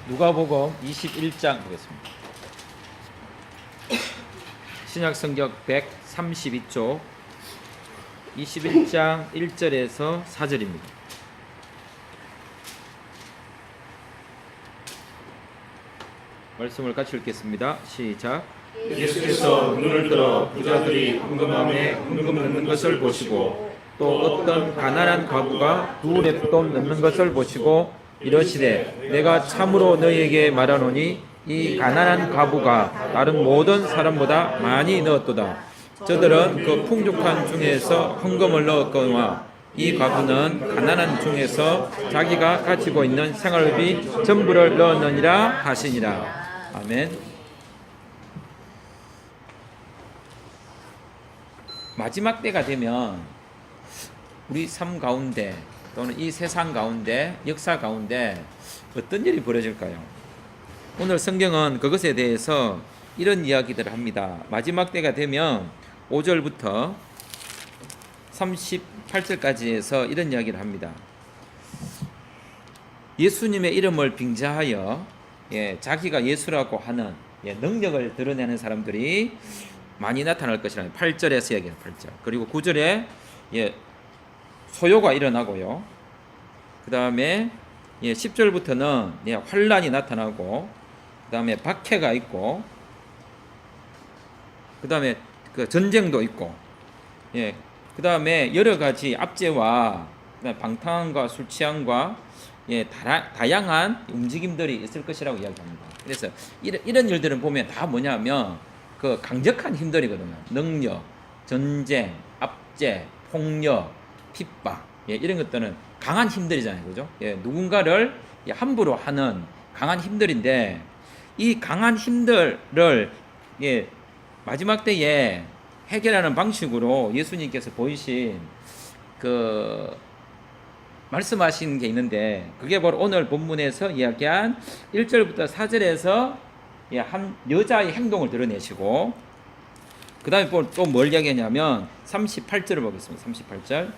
누가복음 21장 보겠습니다. 신약성경 132쪽 21장 1절에서 4절입니다. 말씀을 같이 읽겠습니다. 시작. 예수께서 눈을 들어 부자들이 헌금함에 헌금 넣는 것을 보시고 또 어떤 가난한 과부가 두 렙돈 넣는 것을 보시고 이러시되 내가 참으로 너희에게 말하노니 이 가난한 과부가 다른 모든 사람보다 많이 넣었도다. 저들은 그 풍족한 중에서 헌금을 넣었거니와 이 과부는 가난한 중에서 자기가 가지고 있는 생활비 전부를 넣었느니라 하시니라. 아멘. 마지막 때가 되면 우리 삶 가운데 또는 이 세상 가운데 역사 가운데 어떤 일이 벌어질까요? 오늘 성경은 그것에 대해서 이런 이야기들을 합니다. 마지막 때가 되면 5절부터 38절까지 해서 이런 이야기를 합니다. 예수님의 이름을 빙자하여 자기가 예수라고 하는 능력을 드러내는 사람들이 많이 나타날 것이라는 8절에서 얘기해요. 8절. 그리고 9절에 소요가 일어나고요. 그 다음에 10절부터는 환란이 나타나고, 그 다음에 박해가 있고, 그 다음에 전쟁도 있고, 그 다음에 여러 가지 압제와 방탕함과 술 취함과 다양한 움직임들이 있을 것이라고 이야기합니다. 그래서 이런 일들은 보면 다 뭐냐면 그 강력한 힘들이거든요. 능력, 전쟁, 압제, 폭력, 핍박, 이런 것들은 강한 힘들이잖아요, 그죠? 누군가를 함부로 하는 강한 힘들인데, 이 강한 힘들을 마지막 때에 해결하는 방식으로 예수님께서 보이신 말씀하신 게 있는데, 그게 바로 오늘 본문에서 이야기한 1절부터 4절에서 한 여자의 행동을 드러내시고, 그 다음에 또 뭘 이야기하냐면 38절을 보겠습니다. 38절,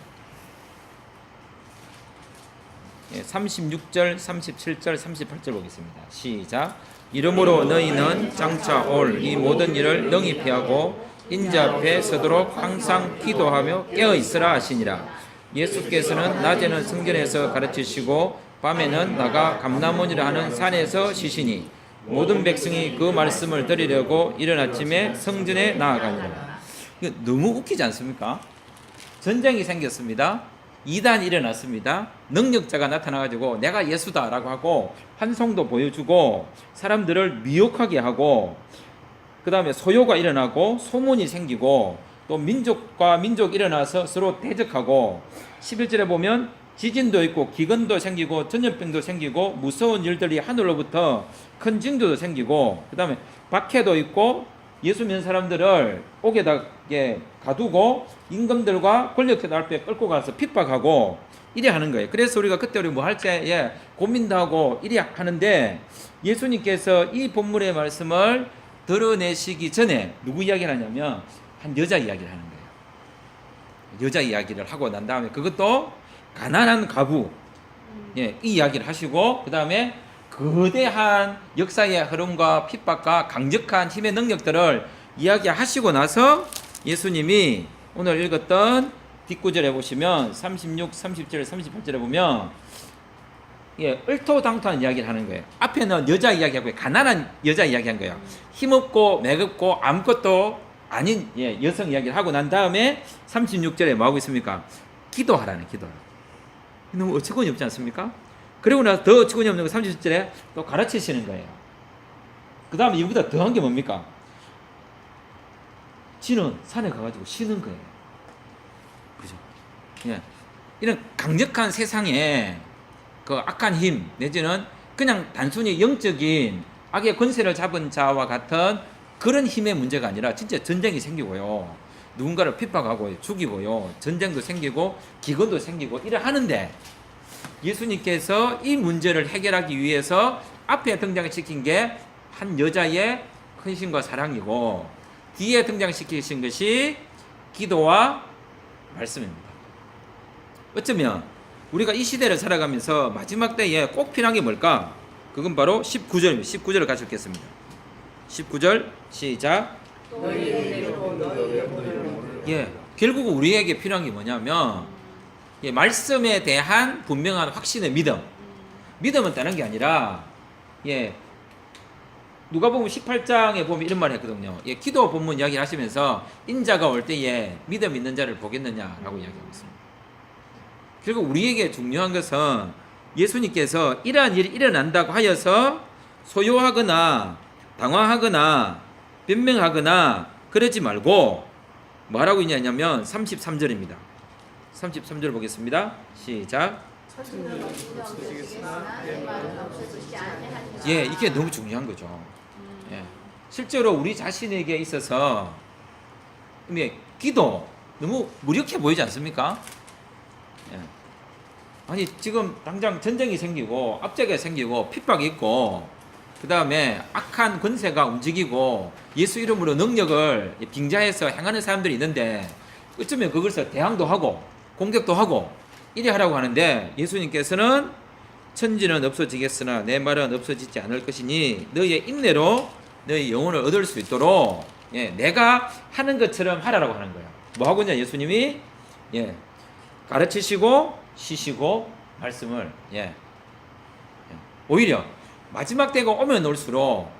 36절, 37절, 38절 보겠습니다. 시작. 이러므로 너희는 장차 올 이 모든 일을 능히 피하고 인자 앞에 서도록 항상 기도하며 깨어 있으라 하시니라. 예수께서는 낮에는 성전에서 가르치시고 밤에는 나가 감람원이라 하는 산에서 쉬시니 모든 백성이 그 말씀을 들으려고 이른 아침에 성전에 나아가니라. 너무 웃기지 않습니까? 전쟁이 생겼습니다. 이단이 일어났습니다. 능력자가 나타나가지고 내가 예수다라고 하고 환송도 보여주고 사람들을 미혹하게 하고, 그 다음에 소요가 일어나고 소문이 생기고, 또 민족과 민족이 일어나서 서로 대적하고, 11절에 보면 지진도 있고 기근도 생기고 전염병도 생기고 무서운 일들이 하늘로부터 큰 징조도 생기고, 그 다음에 박해도 있고 예수 믿는 사람들을 옥에다 가두고 임금들과 권력자들 앞에 끌고 가서 핍박하고 이래 하는 거예요. 그래서 우리가 그때 우리 뭐 할 때 고민도 하고 이래 하는데, 예수님께서 이 본문의 말씀을 드러내시기 전에 누구 이야기를 하냐면 한 여자 이야기를 하는 거예요. 여자 이야기를 하고 난 다음에 그것도 가난한 과부 이 이야기를 하시고, 그 다음에 거대한 역사의 흐름과 핍박과 강력한 힘의 능력들을 이야기하시고 나서 예수님이 오늘 읽었던 뒷구절에 보시면 36, 37, 38절에 보면 얼토당토한 이야기를 하는 거예요. 앞에는 여자 이야기하고 가난한 여자 이야기한 거예요. 힘없고 매겁고 아무것도 아닌 여성 이야기를 하고 난 다음에 36절에 뭐하고 있습니까? 기도하라는 기도를. 너무 어처구니 없지 않습니까? 그리고 나서 더 어처구니 없는 거 30절에 또 가르치시는 거예요. 그 다음에 이보다 더한 게 뭡니까? 지는 산에 가가지고 쉬는 거예요. 그죠? 이런 강력한 세상에 그 악한 힘, 내지는 그냥 단순히 영적인 악의 권세를 잡은 자와 같은 그런 힘의 문제가 아니라 진짜 전쟁이 생기고요. 누군가를 핍박하고 죽이고요. 전쟁도 생기고 기근도 생기고 이래 하는데, 예수님께서 이 문제를 해결하기 위해서 앞에 등장시킨 게 한 여자의 헌신과 사랑이고, 뒤에 등장시키신 것이 기도와 말씀입니다. 어쩌면 우리가 이 시대를 살아가면서 마지막 때에 꼭 필요한 게 뭘까? 그건 바로 19절입니다. 19절을 같이 읽겠습니다. 19절 시작. 예, 결국 우리에게 필요한 게 뭐냐면 예, 말씀에 대한 분명한 확신의 믿음. 믿음은 다른 게 아니라 예, 누가복음 18장에 보면 이런 말을 했거든요. 예, 기도 본문 이야기 하시면서 인자가 올 때에 믿음 있는 자를 보겠느냐라고 이야기하고 있습니다. 결국 우리에게 중요한 것은 예수님께서 이러한 일이 일어난다고 하여서 소요하거나 당황하거나 변명하거나 그러지 말고 뭐라고 있냐면 33절입니다. 33절 보겠습니다. 시작. 예, 이게 너무 중요한 거죠. 예. 실제로 우리 자신에게 있어서 기도 너무 무력해 보이지 않습니까? 예. 아니 지금 당장 전쟁이 생기고 압제가 생기고 핍박이 있고 그 다음에 악한 권세가 움직이고 예수 이름으로 능력을 빙자해서 행하는 사람들이 있는데 어쩌면 그것을 대항도 하고 공격도 하고 이래 하라고 하는데 예수님께서는 천지는 없어지겠으나 내 말은 없어지지 않을 것이니 너희의 인내로 너희 영혼을 얻을 수 있도록 예, 내가 하는 것처럼 하라고 하는 거예요. 뭐 하고 있냐 예수님이 예, 가르치시고 쉬시고 말씀을 오히려 마지막 때가 오면 올수록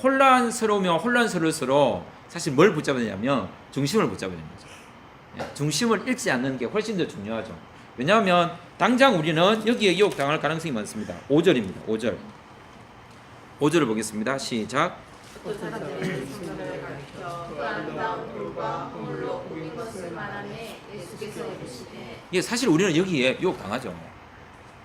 혼란스러우면 혼란스러울수록 사실 뭘 붙잡아야 되냐면 중심을 붙잡아야 되는 거죠. 예, 중심을 잃지 않는 게 훨씬 더 중요하죠. 왜냐하면 당장 우리는 여기에 유혹당할 가능성이 많습니다. 5절입니다. 5절. 5절을 보겠습니다. 시작. 예, 사실 우리는 여기에 유혹당하죠.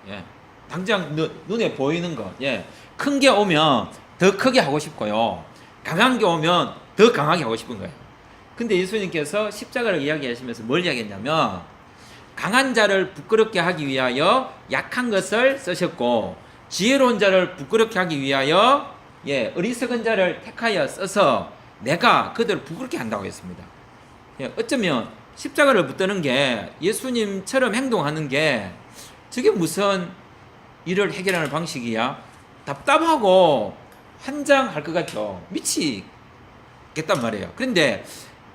예, 당장 눈에 보이는 것, 예, 큰 게 오면 더 크게 하고 싶고요. 강한 게 오면 더 강하게 하고 싶은 거예요. 근데 예수님께서 십자가를 이야기하시면서 뭘 이야기했냐면 강한 자를 부끄럽게 하기 위하여 약한 것을 쓰셨고 지혜로운 자를 부끄럽게 하기 위하여 예, 어리석은 자를 택하여 써서 내가 그들을 부끄럽게 한다고 했습니다. 예, 어쩌면 십자가를 붙드는 게 예수님처럼 행동하는 게 저게 무슨 일을 해결하는 방식이야? 답답하고 환장할 것 같죠. 미치겠단 말이에요. 그런데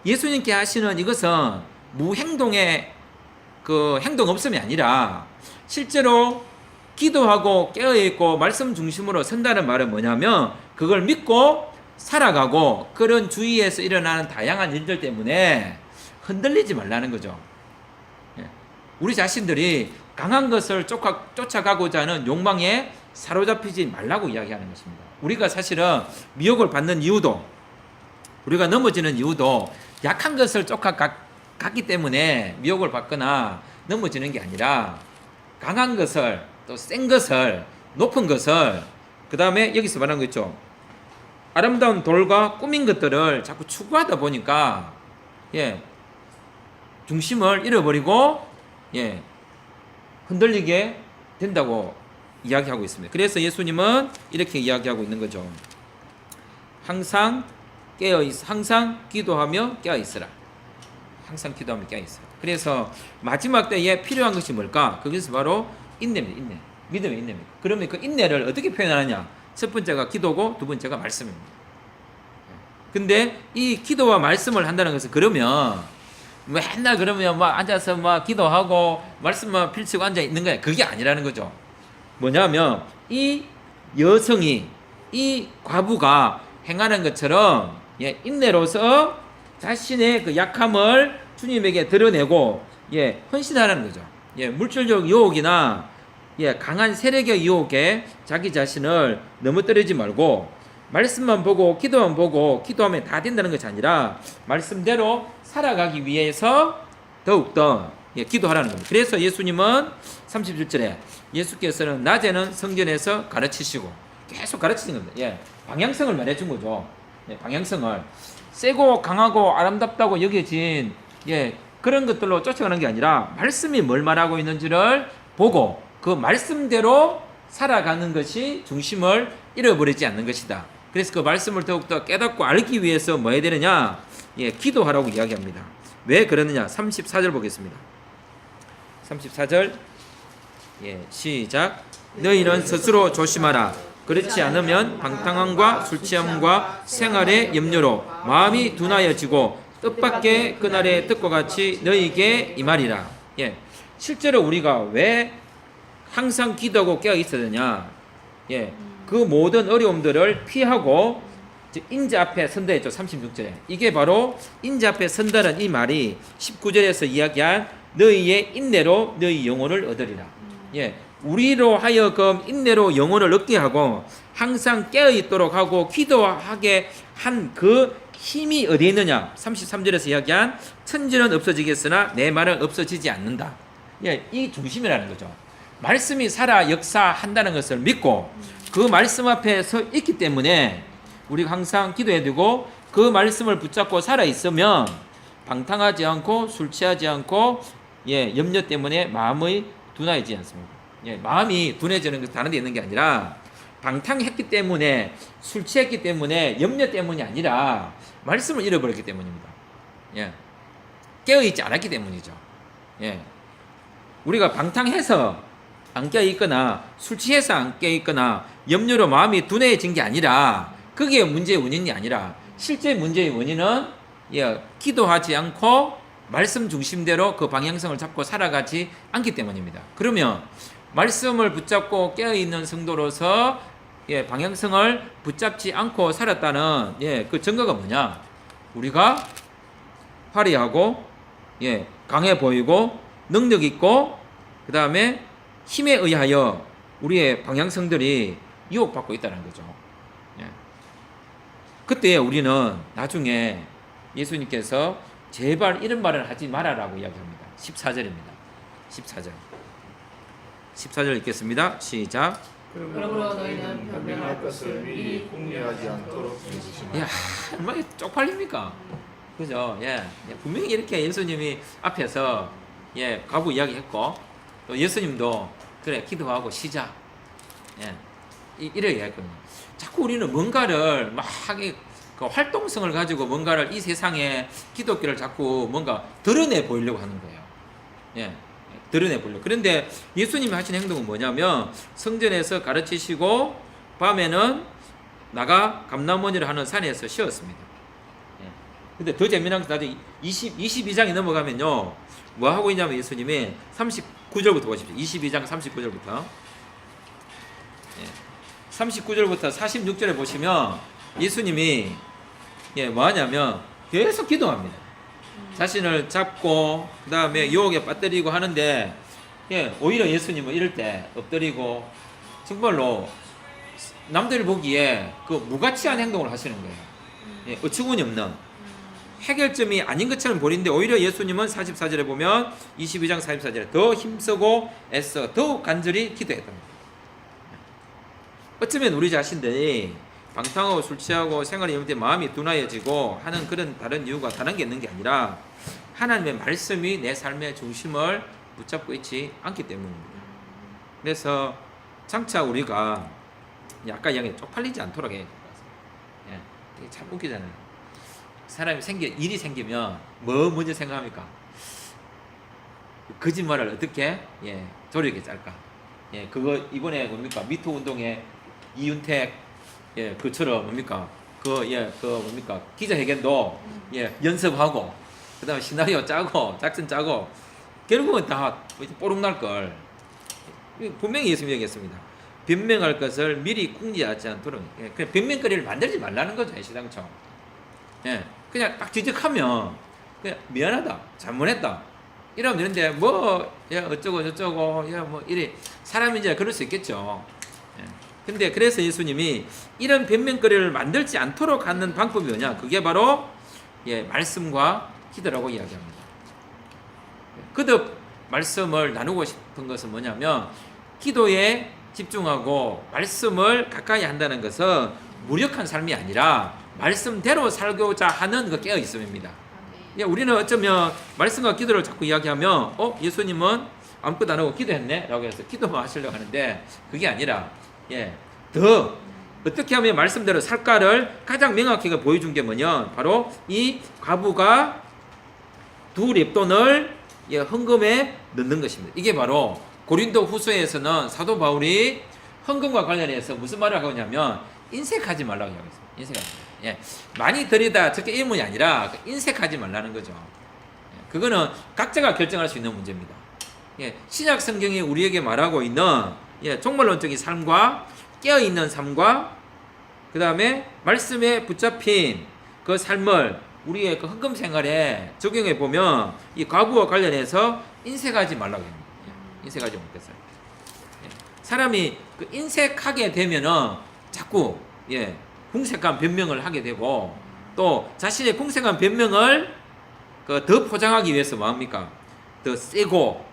예수님께 하시는 이것은 무행동의 그 행동 없음이 아니라 실제로 기도하고 깨어있고 말씀 중심으로 선다는 말은 뭐냐면 그걸 믿고 살아가고 그런 주위에서 일어나는 다양한 일들 때문에 흔들리지 말라는 거죠. 우리 자신들이 강한 것을 쫓아가고자 하는 욕망에 사로잡히지 말라고 이야기하는 것입니다. 우리가 사실은 미혹을 받는 이유도 우리가 넘어지는 이유도 약한 것을 쫓아갔기 때문에 미혹을 받거나 넘어지는 게 아니라 강한 것을 또 센 것을 높은 것을 그 다음에 여기서 말하는 거 있죠. 아름다운 돌과 꾸민 것들을 자꾸 추구하다 보니까 예, 중심을 잃어버리고 예, 흔들리게 된다고 이야기하고 있습니다. 그래서 예수님은 이렇게 이야기하고 있는 거죠. 항상 항상 기도하며 깨어 있으라. 항상 기도하며 깨어 있으라. 그래서 마지막 때에 필요한 것이 뭘까? 그것이 바로 인내입니다. 인내. 믿음의 인내입니다. 그러면 그 인내를 어떻게 표현하느냐? 첫 번째가 기도고 두 번째가 말씀입니다. 근데 이 기도와 말씀을 한다는 것은 그러면 맨날 그러면 막 앉아서 막 기도하고 말씀만 펼치고 앉아 있는 거야. 그게 아니라는 거죠. 뭐냐면 이 여성이 이 과부가 행하는 것처럼 예, 인내로서 자신의 그 약함을 주님에게 드러내고 예, 헌신하라는 거죠. 예, 물질적 유혹이나 예, 강한 세력의 유혹에 자기 자신을 넘어뜨리지 말고 말씀만 보고 기도만 보고 기도하면 다 된다는 것이 아니라 말씀대로 살아가기 위해서 더욱더 예, 기도하라는 겁니다. 그래서 예수님은 37절에 예수께서는 낮에는 성전에서 가르치시고 계속 가르치는 겁니다. 예, 방향성을 말해준 거죠. 예, 방향성을 세고 강하고 아름답다고 여겨진 예, 그런 것들로 쫓아가는 게 아니라 말씀이 뭘 말하고 있는지를 보고 그 말씀대로 살아가는 것이 중심을 잃어버리지 않는 것이다. 그래서 그 말씀을 더욱더 깨닫고 알기 위해서 뭐 해야 되느냐? 예, 기도하라고 이야기합니다. 왜 그러느냐? 34절 보겠습니다. 34절 예, 시작. 너희는 스스로 조심하라. 그렇지 않으면 방탕함과 술 취함과 생활의 염려로 마음이 둔하여지고 뜻밖의 그날의 뜻과 같이 너희에게 임하리라. 예, 실제로 우리가 왜 항상 기도하고 깨어 있어야 되냐? 예, 그 모든 어려움들을 피하고 인자 앞에 선다 했죠. 36절에. 이게 바로 인자 앞에 선다는 이 말이 19절에서 이야기한 너희의 인내로 너희 영혼을 얻으리라. 예, 우리로 하여금 인내로 영혼을 얻게 하고 항상 깨어 있도록 하고 기도하게 한 그 힘이 어디에 있느냐? 33절에서 이야기한 천지는 없어지겠으나 내 말은 없어지지 않는다. 예, 이 중심이라는 거죠. 말씀이 살아 역사한다는 것을 믿고 그 말씀 앞에 서 있기 때문에 우리가 항상 기도해야 되고 그 말씀을 붙잡고 살아 있으면 방탕하지 않고 술 취하지 않고 예, 염려 때문에 마음이 둔해지지 않습니다. 예, 마음이 둔해지는 것은 다른 데 있는 게 아니라 방탕했기 때문에 술 취했기 때문에 염려 때문이 아니라 말씀을 잃어버렸기 때문입니다. 예, 깨어있지 않았기 때문이죠. 예, 우리가 방탕해서 안 깨어있거나 술 취해서 안 깨어있거나 염려로 마음이 둔해진 게 아니라 그게 문제의 원인이 아니라 실제 문제의 원인은 예, 기도하지 않고 말씀 중심대로 그 방향성을 잡고 살아가지 않기 때문입니다. 그러면 말씀을 붙잡고 깨어있는 성도로서 예, 방향성을 붙잡지 않고 살았다는 예, 그 증거가 뭐냐? 우리가 화려하고 예, 강해 보이고 능력 있고 그 다음에 힘에 의하여 우리의 방향성들이 유혹받고 있다는 거죠. 예. 그때 우리는 나중에 예수님께서 제발 이런 말을 하지 말아라고 이야기합니다. 14절입니다. 14절 읽겠습니다. 시작. 그러므로 너희는 변명할 것을 미리 궁리하지 않도록 해주시면. 야, 얼마나 쪽팔립니까? 그죠? 예. 분명히 이렇게 예수님이 앞에서 예, 가부 이야기했고 또 예수님도 그래 기도하고 쉬자. 예. 이렇게 했거든요. 자꾸 우리는 뭔가를 막 그 활동성을 가지고 뭔가를 이 세상에 기독교를 자꾸 뭔가 드러내 보이려고 하는 거예요. 예. 드러내 보려고. 그런데 예수님이 하신 행동은 뭐냐면 성전에서 가르치시고 밤에는 나가 감람원이라 하는 산에서 쉬었습니다. 예. 근데 더 재미난 건 나중에 22장이 넘어가면요. 뭐 하고 있냐면 예수님이 39절부터 보십시오. 22장 39절부터. 예. 39절부터 46절에 보시면 예수님이 예, 뭐 하냐면 계속 기도합니다. 자신을 잡고 그 다음에 유혹에 빠뜨리고 하는데 예, 오히려 예수님은 이럴 때 엎드리고 정말로 남들 보기에 그 무가치한 행동을 하시는 거예요. 예, 어처구니 없는 해결점이 아닌 것처럼 보이는데 오히려 예수님은 44절에 보면 22장 44절에 더 힘쓰고 애써 더욱 간절히 기도했던 거예요. 어쩌면 우리 자신들이 방탕하고 술 취하고 생활이 염려 때 마음이 둔하여지고 하는 그런 다른 이유가 다른 게 있는 게 아니라 하나님의 말씀이 내 삶의 중심을 붙잡고 있지 않기 때문입니다. 그래서 장차 우리가 아까 이야기 쪽팔리지 않도록 해야 될 것 같습니다. 예, 이게 참 웃기잖아요. 사람이 일이 생기면 뭐 먼저 생각합니까? 거짓말을 어떻게 예, 조리게 짤까? 예, 그거 이번에 뭡니까 미투 운동에 이윤택 예, 그처럼 뭡니까? 뭡니까? 기자회견도 예, 연습하고 그다음에 시나리오 짜고 작전 짜고 결국은 다 뽀록 날 걸. 분명히 예수님이 얘기했습니다. 변명할 것을 미리 궁리하지 않도록 예, 그냥 변명거리를 만들지 말라는 거죠. 시당초. 예, 그냥 딱 지적하면 그냥 미안하다, 잘못했다 이러면 되는데 뭐 야, 어쩌고 저쩌고 야, 뭐 이래 사람인지 그럴 수 있겠죠. 예. 근데 그래서 예수님이 이런 변명거리를 만들지 않도록 하는 방법이 뭐냐? 그게 바로 예, 말씀과 기도라고 이야기합니다. 거듭 말씀을 나누고 싶은 것은 뭐냐면 기도에 집중하고 말씀을 가까이 한다는 것은 무력한 삶이 아니라 말씀대로 살고자 하는 그 깨어 있음입니다. 예, 우리는 어쩌면 말씀과 기도를 자꾸 이야기하면 예수님은 아무것도 안 하고 기도했네? 라고 해서 기도만 하시려고 하는데 그게 아니라 예, 더 어떻게 하면 말씀대로 살까를 가장 명확하게 보여준 게 뭐냐? 바로 이 과부가 두 렙돈을 예, 헌금에 넣는 것입니다. 이게 바로 고린도 후서에서는 사도 바울이 헌금과 관련해서 무슨 말을 하고 있냐면 인색하지 말라고 하고 있습니다. 인색하지 말라. 예. 많이 드리다 적게 이문이 아니라 인색하지 말라는 거죠. 예. 그거는 각자가 결정할 수 있는 문제입니다. 예. 신약 성경이 우리에게 말하고 있는 예, 종말론적인 삶과 깨어있는 삶과 그 다음에 말씀에 붙잡힌 그 삶을 우리의 그 헌금 생활에 적용해 보면 이 과부와 관련해서 인색하지 말라고 합니다. 예. 인색하지 못했어요. 사람이 그 인색하게 되면은 자꾸 예, 궁색한 변명을 하게 되고 또 자신의 궁색한 변명을 그 더 포장하기 위해서 뭐합니까? 더 세고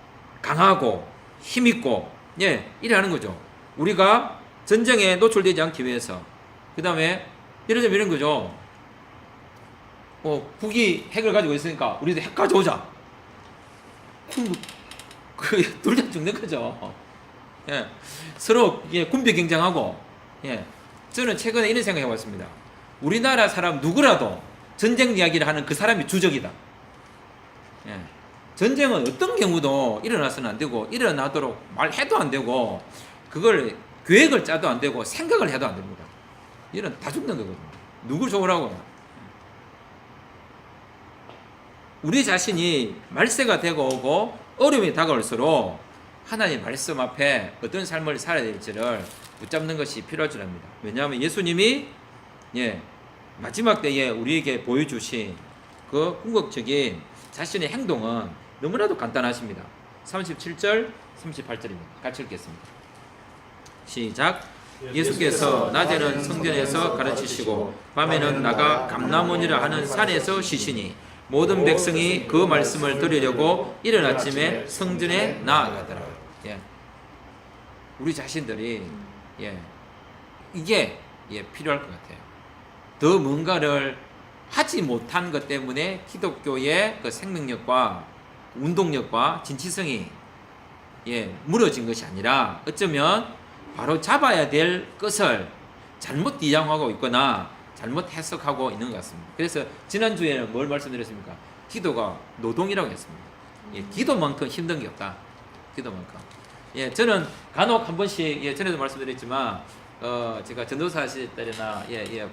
강하고 힘있고 예, 이래 하는 거죠. 우리가 전쟁에 노출되지 않기 위해서. 그 다음에 예를 들면 이런 거죠. 북이 핵을 가지고 있으니까 우리도 핵 가져오자. 둘 다 죽는 거죠. 예, 서로 예, 군비 경쟁하고 예, 저는 최근에 이런 생각해 봤습니다. 우리나라 사람 누구라도 전쟁 이야기를 하는 그 사람이 주적이다. 예, 전쟁은 어떤 경우도 일어나서는 안 되고 일어나도록 말해도 안 되고 그걸 계획을 짜도 안 되고 생각을 해도 안 됩니다. 이런 다 죽는 거거든요. 누굴 좋으라고요? 우리 자신이 말세가 되고 오고 어려움이 다가올수록 하나님 말씀 앞에 어떤 삶을 살아야 될지를 붙잡는 것이 필요할 줄 압니다. 왜냐하면 예수님이 예, 마지막 때에 우리에게 보여주신 그 궁극적인 자신의 행동은 너무나도 간단하십니다. 37절, 38절입니다. 같이 읽겠습니다. 시작. 예수께서 낮에는 성전에서 가르치시고 밤에는 나가 감람원이라 하는 산에서 쉬시니 모든 백성이 그 말씀을 들으려고 이른 아침에 성전에 나아가더라. 예. 우리 자신들이 예. 이게 예, 필요할 것 같아요. 더 뭔가를 하지 못한 것 때문에 기독교의 그 생명력과 운동력과 진취성이 예, 무너진 것이 아니라 어쩌면 바로 잡아야 될 것을 잘못 이양하고 있거나 잘못 해석하고 있는 것 같습니다. 그래서 지난주에는 뭘 말씀드렸습니까? 기도가 노동이라고 했습니다. 예, 기도만큼 힘든 게 없다. 기도만큼. 예, 저는 간혹 한 번씩 예, 전에도 말씀드렸지만 제가 전도사 하실 때나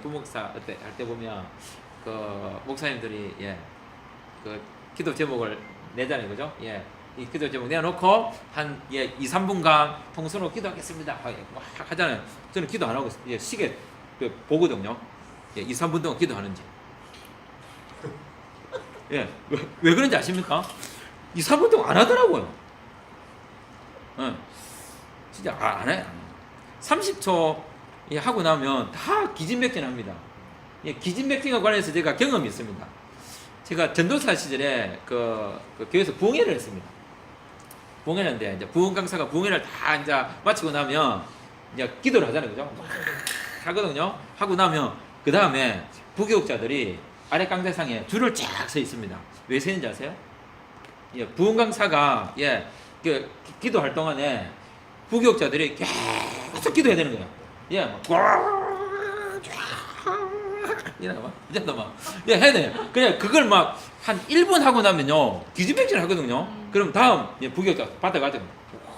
부목사 할 때 보면 그 목사님들이 예, 그 기도 제목을 내잖아요, 그죠? 예, 이 기도 제목 내놓고 한 예, 2, 3분간 통성으로 기도하겠습니다 하잖아요. 저는 기도 안 하고 예, 시계 보거든요. 예, 2, 3분 동안 기도하는지. 예, 왜 그런지 아십니까? 2, 3분 동안 안 하더라고요. 예, 진짜 안 해요. 30초 예, 하고 나면 다 기진맥진합니다. 예, 기진맥진과 관련해서 제가 경험이 있습니다. 제가 전도사 시절에 그 교회에서 부흥회를 했습니다. 부흥회인데 이제 부흥 강사가 부흥회를 다 이제 마치고 나면 이제 기도를 하잖아요, 그죠? 막 하거든요. 하고 나면 그 다음에 부교육자들이 아래 강대상에 줄을 쫙 서 있습니다. 왜 서 있는지 아세요? 예, 부흥 강사가 예, 그 기도할 동안에 부교육자들이 계속 기도해야 되는 거예요. 예, 막 예, 해야 돼요. 그냥 그걸 막 한 1분 하고 나면요 기진맥진 하거든요. 그럼 다음 예, 부교육자 받아가지고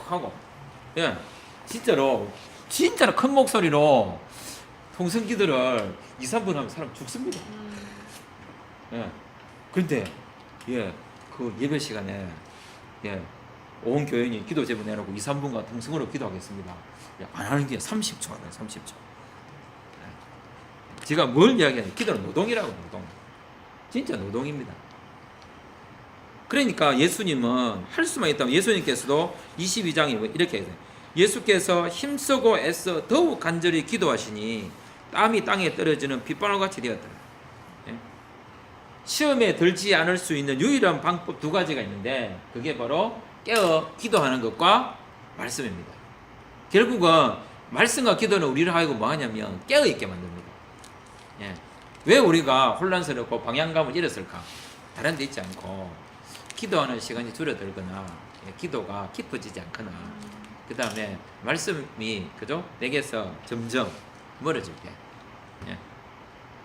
하고 예, 진짜로 큰 목소리로 통성기도를 2, 3분 하면 사람 죽습니다. 예. 그런데 예, 그 예배 시간에 예, 온 교인이 기도 제목 내놓고 2, 3분간 통성으로 기도하겠습니다. 예, 안 하는 게 30초 하네, 30초. 예. 제가 뭘 이야기하냐? 기도는 노동이라고, 노동. 진짜 노동입니다. 그러니까 예수님은 할 수만 있다면 예수님께서도 22장에 이렇게 해요. 예수께서 힘쓰고 애써 더욱 간절히 기도하시니 땀이 땅에 떨어지는 빗방울 같이 되었더라. 예? 시험에 들지 않을 수 있는 유일한 방법 두 가지가 있는데 그게 바로 깨어 기도하는 것과 말씀입니다. 결국은 말씀과 기도는 우리를 하여금 뭐 하냐면 깨어 있게 만듭니다. 예. 왜 우리가 혼란스럽고 방향감을 잃었을까? 다른 데 있지 않고 기도하는 시간이 줄어들거나 예, 기도가 깊어지지 않거나 그 다음에 말씀이 그죠? 내게서 점점 멀어질 때 예.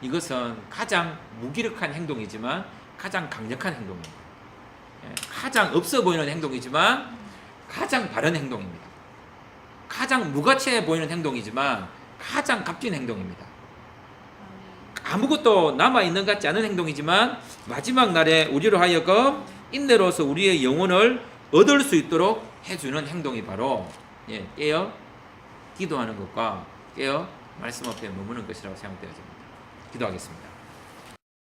이것은 가장 무기력한 행동이지만 가장 강력한 행동입니다. 예. 가장 없어 보이는 행동이지만 가장 바른 행동입니다. 가장 무가치해 보이는 행동이지만 가장 값진 행동입니다. 아무것도 남아있는 것 같지 않은 행동이지만 마지막 날에 우리로 하여금 인내로서 우리의 영혼을 얻을 수 있도록 해주는 행동이 바로 깨어 기도하는 것과 깨어 말씀 앞에 머무는 것이라고 생각되어집니다. 기도하겠습니다.